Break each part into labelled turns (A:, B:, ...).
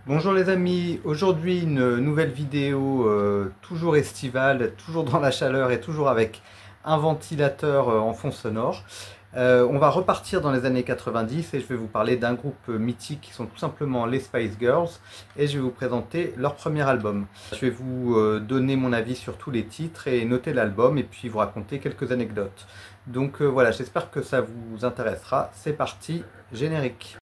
A: Bonjour les amis, aujourd'hui une nouvelle vidéo toujours estivale, toujours dans la chaleur et toujours avec un ventilateur en fond sonore. On va repartir dans les années 90 et je vais vous parler d'un groupe mythique qui sont tout simplement les Spice Girls et je vais vous présenter leur premier album. Je vais vous donner mon avis sur tous les titres et noter l'album et puis vous raconter quelques anecdotes. Donc voilà, j'espère que ça vous intéressera. C'est parti, générique.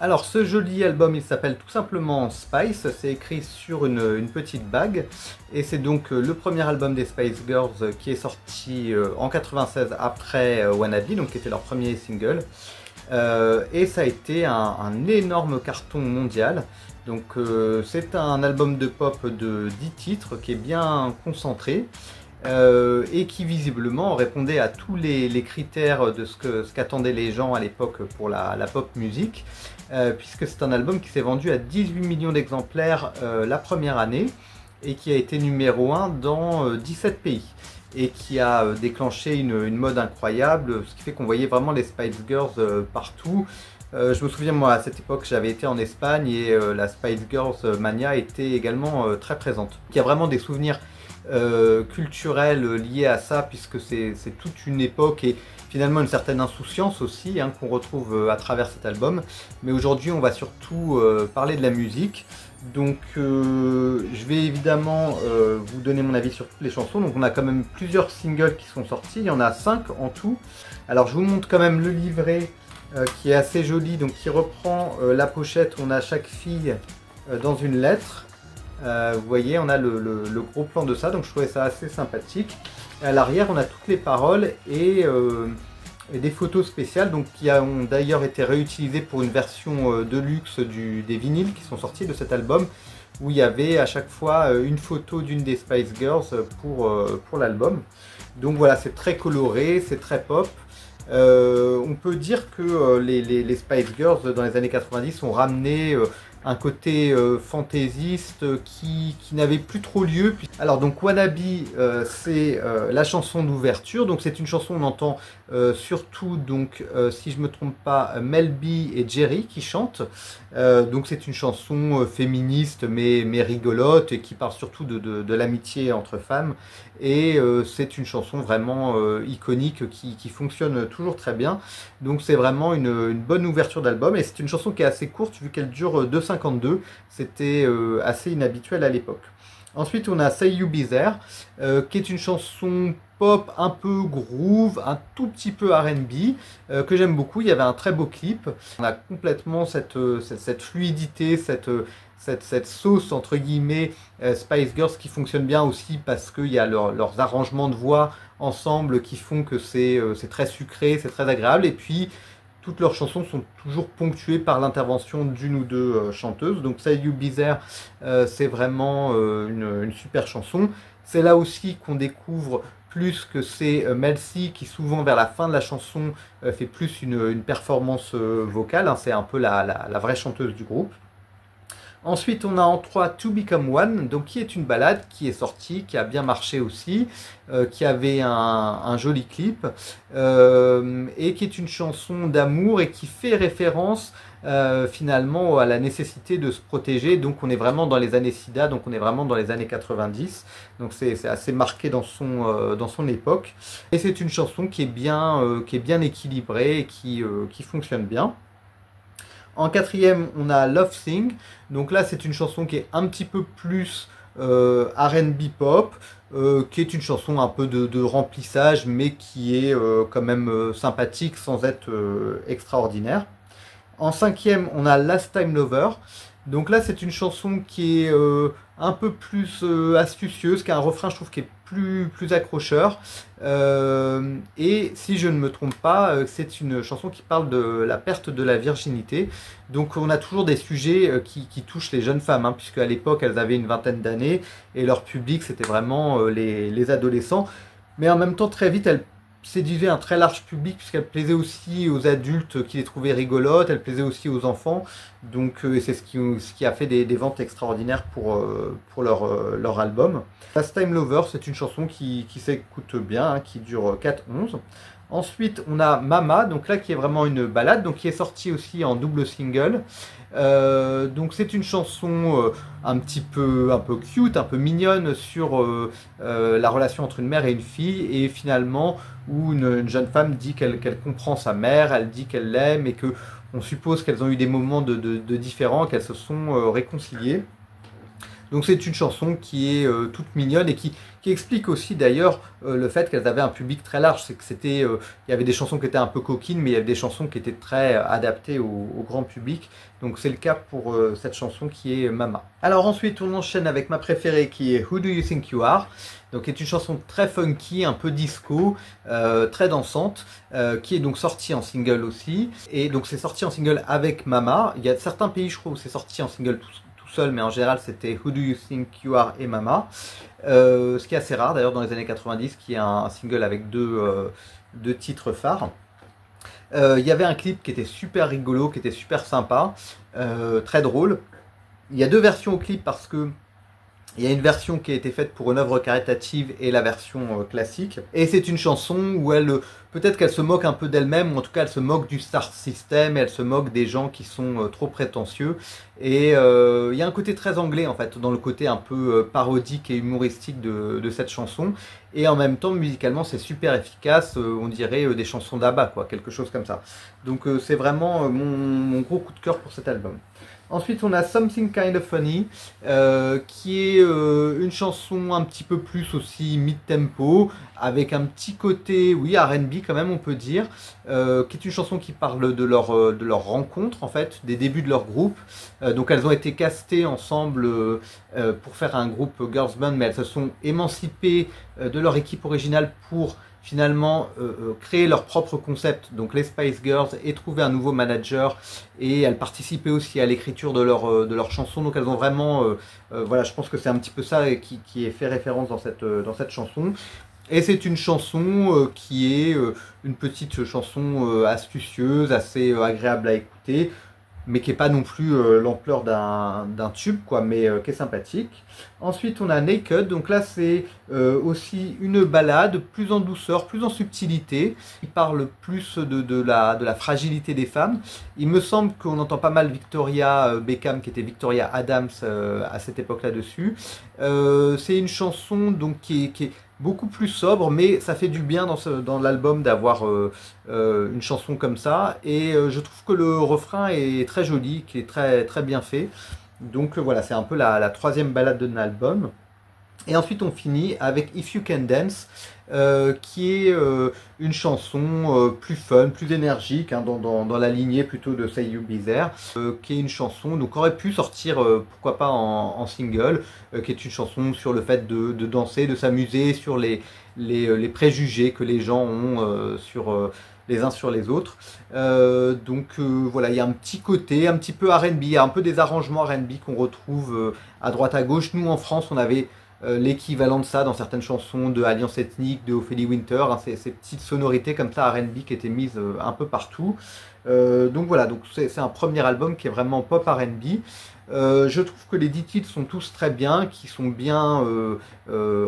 A: Alors ce joli album il s'appelle tout simplement Spice, c'est écrit sur une petite bague et c'est donc le premier album des Spice Girls qui est sorti en 96 après Wannabe, donc qui était leur premier single. Et ça a été un énorme carton mondial. Donc c'est un album de pop de 10 titres qui est bien concentré. Et qui visiblement répondait à tous les critères de ce qu'attendaient les gens à l'époque pour la pop musique, puisque c'est un album qui s'est vendu à 18 millions d'exemplaires la première année et qui a été numéro 1 dans 17 pays et qui a déclenché une mode incroyable, ce qui fait qu'on voyait vraiment les Spice Girls partout. Je me souviens, moi, à cette époque, j'avais été en Espagne et la Spice Girls Mania était également très présente. Il y a vraiment des souvenirs culturels liés à ça, puisque c'est toute une époque et finalement une certaine insouciance aussi qu'on retrouve à travers cet album. Mais aujourd'hui, on va surtout parler de la musique. Donc je vais évidemment vous donner mon avis sur toutes les chansons. Donc on a quand même plusieurs singles qui sont sortis, il y en a 5 en tout. Alors je vous montre quand même le livret qui est assez joli, donc qui reprend la pochette. On a chaque fille dans une lettre. Vous voyez, on a le gros plan de ça, donc je trouvais ça assez sympathique. Et à l'arrière, on a toutes les paroles et des photos spéciales, donc qui ont d'ailleurs été réutilisées pour une version de luxe des vinyles qui sont sortis de cet album, où il y avait à chaque fois une photo d'une des Spice Girls pour l'album. Donc voilà, c'est très coloré, c'est très pop. On peut dire que les Spice Girls dans les années 90 ont ramené un côté fantaisiste qui n'avait plus trop lieu. Alors donc Wannabe, c'est la chanson d'ouverture, donc c'est une chanson on entend surtout, donc si je me trompe pas, Mel B et Jerry qui chantent. Donc c'est une chanson féministe mais rigolote et qui parle surtout de l'amitié entre femmes, et c'est une chanson vraiment iconique qui fonctionne toujours très bien. Donc c'est vraiment une bonne ouverture d'album, et c'est une chanson qui est assez courte vu qu'elle dure 2,52. C'était assez inhabituel à l'époque. Ensuite on a Say You Be There, qui est une chanson pop un peu groove, un tout petit peu R&B, que j'aime beaucoup. Il y avait un très beau clip. On a complètement cette fluidité, cette sauce entre guillemets Spice Girls qui fonctionne bien aussi parce qu'il y a leurs arrangements de voix ensemble qui font que c'est très sucré, c'est très agréable. Et puis toutes leurs chansons sont toujours ponctuées par l'intervention d'une ou deux chanteuses. Donc Say You Be There, c'est vraiment une super chanson. C'est là aussi qu'on découvre plus que c'est Mel C qui souvent vers la fin de la chanson fait plus une performance vocale. C'est un peu la vraie chanteuse du groupe. Ensuite, on a en 3 To Become One, donc qui est une ballade qui est sortie, qui a bien marché aussi, qui avait un joli clip, et qui est une chanson d'amour et qui fait référence finalement à la nécessité de se protéger. Donc on est vraiment dans les années SIDA, donc on est vraiment dans les années 90, donc c'est assez marqué dans son époque. Et c'est une chanson qui est bien équilibrée et qui fonctionne bien. En quatrième, on a Love Thing. Donc là, c'est une chanson qui est un petit peu plus R&B pop, qui est une chanson un peu de remplissage, mais qui est quand même sympathique sans être extraordinaire. En cinquième, on a Last Time Lover. Donc là, c'est une chanson qui est un peu plus astucieuse, qui a un refrain, je trouve, qui est plus accrocheur. Et si je ne me trompe pas, c'est une chanson qui parle de la perte de la virginité. Donc on a toujours des sujets qui touchent les jeunes femmes, puisque à l'époque, elles avaient une vingtaine d'années, et leur public, c'était vraiment les adolescents. Mais en même temps, très vite, elles séduisait un très large public puisqu'elle plaisait aussi aux adultes qui les trouvaient rigolotes, elle plaisait aussi aux enfants. Donc et c'est ce qui a fait des ventes extraordinaires pour leur album. Last Time Lover, c'est une chanson qui s'écoute bien, hein, qui dure 4-11. Ensuite, on a Mama, donc là qui est vraiment une ballade, donc qui est sortie aussi en double single. Donc c'est une chanson un peu cute, un peu mignonne sur la relation entre une mère et une fille, et finalement où une jeune femme dit qu'elle comprend sa mère, elle dit qu'elle l'aime et que on suppose qu'elles ont eu des moments de différents, qu'elles se sont réconciliées. Donc c'est une chanson qui est toute mignonne et qui explique aussi d'ailleurs le fait qu'elles avaient un public très large. C'est que il y avait des chansons qui étaient un peu coquines, mais il y avait des chansons qui étaient très adaptées au grand public. Donc c'est le cas pour cette chanson qui est Mama. Alors ensuite on enchaîne avec ma préférée qui est Who Do You Think You Are? Donc qui est une chanson très funky, un peu disco, très dansante, qui est donc sortie en single aussi. Et donc c'est sorti en single avec Mama. Il y a certains pays je crois où c'est sorti en single tout seul, mais en général c'était Who Do You Think You Are et Mama. Ce qui est assez rare d'ailleurs dans les années 90, qui est un single avec deux titres phares. Il y avait un clip qui était super rigolo, qui était super sympa, très drôle. Il y a deux versions au clip parce que il y a une version qui a été faite pour une œuvre caritative et la version classique. Et c'est une chanson où peut-être qu'elle se moque un peu d'elle-même, ou en tout cas elle se moque du star system, et elle se moque des gens qui sont trop prétentieux. Et il y a un côté très anglais en fait, dans le côté un peu parodique et humoristique de cette chanson. Et en même temps, musicalement, c'est super efficace, on dirait des chansons d'ABBA, quoi, quelque chose comme ça. Donc c'est vraiment mon gros coup de cœur pour cet album. Ensuite, on a Something Kind of Funny, qui est une chanson un petit peu plus aussi mid-tempo, avec un petit côté, oui, R&B quand même, on peut dire, qui est une chanson qui parle de leur rencontre, en fait, des débuts de leur groupe. Donc, elles ont été castées ensemble pour faire un groupe girls band, mais elles se sont émancipées de leur équipe originale pour finalement créer leur propre concept, donc les Spice Girls, et trouver un nouveau manager, et elles participaient aussi à l'écriture de leur chanson, donc elles ont vraiment, voilà, je pense que c'est un petit peu ça qui est fait référence dans cette chanson. Et c'est une chanson qui est une petite chanson astucieuse, assez agréable à écouter, mais qui n'est pas non plus l'ampleur d'un tube, quoi, mais qui est sympathique. Ensuite, on a Naked, donc là c'est aussi une ballade, plus en douceur, plus en subtilité. Il parle plus de la fragilité des femmes. Il me semble qu'on entend pas mal Victoria Beckham, qui était Victoria Adams à cette époque là-dessus. C'est une chanson donc qui est beaucoup plus sobre, mais ça fait du bien dans l'album d'avoir une chanson comme ça. Et je trouve que le refrain est très joli, qui est très, très bien fait. Donc voilà, c'est un peu la troisième ballade de l'album. Et ensuite on finit avec If You Can Dance, qui est une chanson plus fun, plus énergique, hein, dans la lignée plutôt de Say You Be There, qui est une chanson donc aurait pu sortir pourquoi pas en single, qui est une chanson sur le fait de danser, de s'amuser, sur les préjugés que les gens ont les uns sur les autres. Donc voilà, il y a un petit côté un petit peu R&B, il y a un peu des arrangements R&B qu'on retrouve à droite à gauche. Nous en France on avait l'équivalent de ça dans certaines chansons de Alliance Ethnique, de Ophélie Winter, hein, ces petites sonorités comme ça R&B qui étaient mises un peu partout. Donc voilà, donc c'est un premier album qui est vraiment pop R&B. Je trouve que les 10 titres sont tous très bien, qui sont bien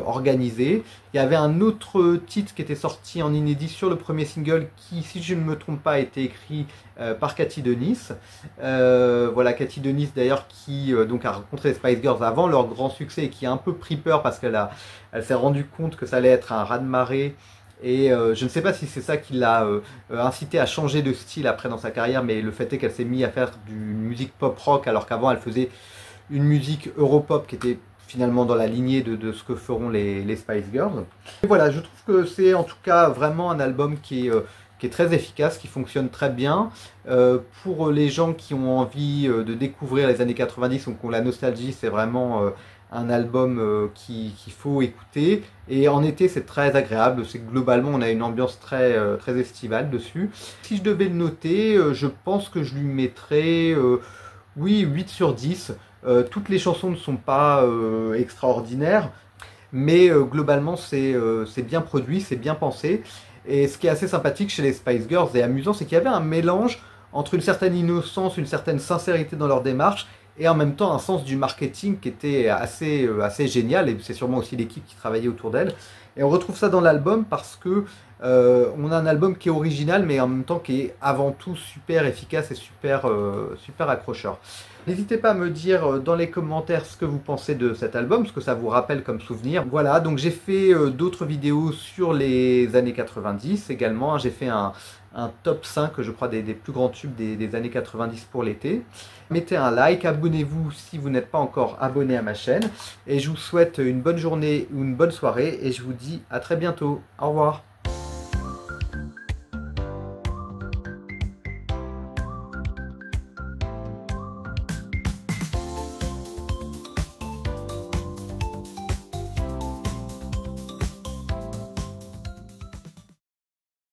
A: organisés. Il y avait un autre titre qui était sorti en inédit sur le premier single qui, si je ne me trompe pas, a été écrit par Cathy Dennis. Voilà, Cathy Dennis d'ailleurs qui donc a rencontré les Spice Girls avant leur grand succès et qui a un peu pris peur parce elle s'est rendue compte que ça allait être un raz-de-marée. Et je ne sais pas si c'est ça qui l'a incité à changer de style après dans sa carrière, mais le fait est qu'elle s'est mise à faire du musique pop-rock alors qu'avant elle faisait une musique europop qui était finalement dans la lignée de ce que feront les Spice Girls. Et voilà, je trouve que c'est en tout cas vraiment un album qui est très efficace, qui fonctionne très bien. Pour les gens qui ont envie de découvrir les années 90 ou qui ont la nostalgie, c'est vraiment un album qu'il faut écouter. Et en été, c'est très agréable. C'est globalement, on a une ambiance très, très estivale dessus. Si je devais le noter, je pense que je lui mettrais, oui, 8 sur 10. Toutes les chansons ne sont pas extraordinaires, mais globalement, c'est bien produit, c'est bien pensé. Et ce qui est assez sympathique chez les Spice Girls et amusant, c'est qu'il y avait un mélange entre une certaine innocence, une certaine sincérité dans leur démarche, et en même temps un sens du marketing qui était assez génial, et c'est sûrement aussi l'équipe qui travaillait autour d'elle. Et on retrouve ça dans l'album parce que on a un album qui est original, mais en même temps qui est avant tout super efficace et super accrocheur. N'hésitez pas à me dire dans les commentaires ce que vous pensez de cet album, ce que ça vous rappelle comme souvenir. Voilà, donc j'ai fait d'autres vidéos sur les années 90 également. J'ai fait un top 5, je crois, des plus grands tubes des années 90 pour l'été. Mettez un like, abonnez-vous si vous n'êtes pas encore abonné à ma chaîne. Et je vous souhaite une bonne journée ou une bonne soirée. Et je vous dis à très bientôt. Au revoir.